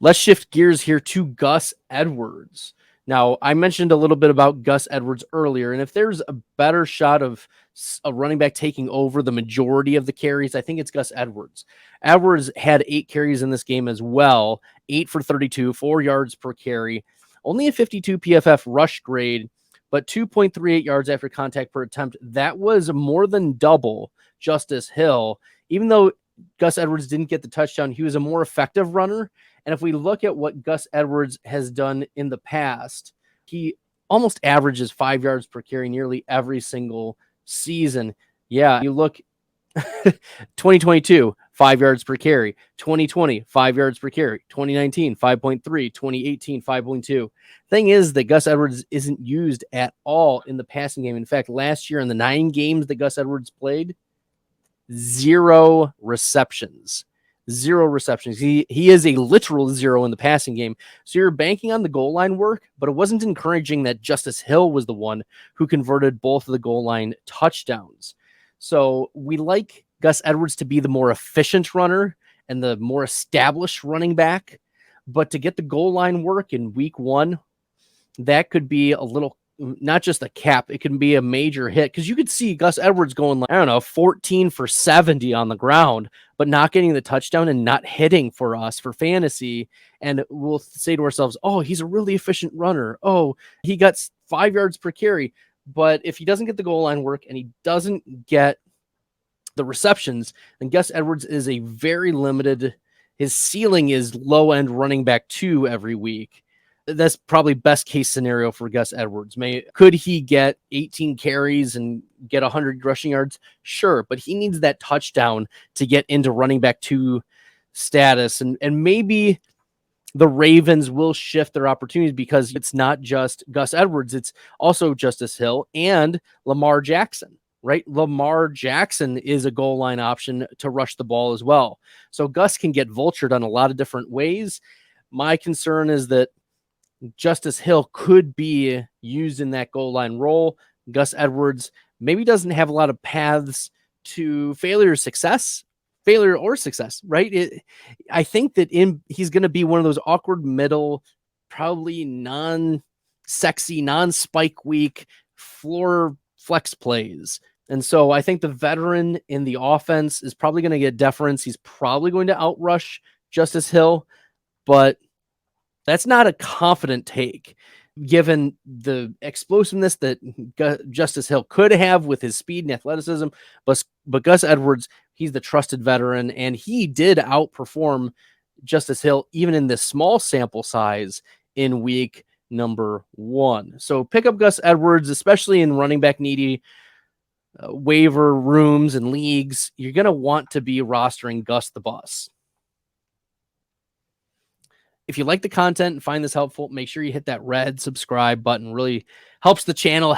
Let's shift gears here to Gus Edwards. Now, I mentioned a little bit about Gus Edwards earlier, and if there's a better shot of a running back taking over the majority of the carries, I think it's Gus Edwards. Edwards had 8 carries in this game as well, 8 for 32, 4 yards per carry, only a 52 PFF rush grade, but 2.38 yards after contact per attempt. That was more than double Justice Hill. Even though Gus Edwards didn't get the touchdown, he was a more effective runner. And if we look at what Gus Edwards has done in the past, he almost averages 5 yards per carry nearly every single season. Yeah, you look 2022, 5 yards per carry, 2020, 5 yards per carry, 2019, 5.3, 2018, 5.2. Thing is that Gus Edwards isn't used at all in the passing game. In fact, last year in the 9 games that Gus Edwards played, 0 receptions. 0 receptions. He is a literal 0 in the passing game. So you're banking on the goal line work, but it wasn't encouraging that Justice Hill was the one who converted both of the goal line touchdowns. So we like Gus Edwards to be the more efficient runner and the more established running back, but to get the goal line work in week 1, that could be a little, not just a cap, it can be a major hit, because you could see Gus Edwards going, like, I don't know, 14 for 70 on the ground, but not getting the touchdown and not hitting for us for fantasy. And we'll say to ourselves, oh, he's a really efficient runner. Oh, he got 5 yards per carry. But if he doesn't get the goal line work and he doesn't get the receptions, then Gus Edwards is a very limited, his ceiling is low end running back 2 every week. That's probably best case scenario for Gus Edwards. Could he get 18 carries and get 100 rushing yards? Sure, but he needs that touchdown to get into running back 2 status. And maybe the Ravens will shift their opportunities, because it's not just Gus Edwards, it's also Justice Hill and Lamar Jackson, right? Lamar Jackson is a goal line option to rush the ball as well. So Gus can get vultured on a lot of different ways. My concern is that Justice Hill could be used in that goal line role. Gus Edwards maybe doesn't have a lot of paths to failure or success, right? I think that he's going to be one of those awkward middle, probably non-sexy, non-spike week floor flex plays. And so I think the veteran in the offense is probably going to get deference. He's probably going to outrush Justice Hill, but that's not a confident take, given the explosiveness that Justice Hill could have with his speed and athleticism. But Gus Edwards, he's the trusted veteran, and he did outperform Justice Hill even in this small sample size in week number 1. So pick up Gus Edwards, especially in running back needy waiver rooms and leagues. You're going to want to be rostering Gus the Bus. If you like the content and find this helpful, make sure you hit that red subscribe button. Really helps the channel.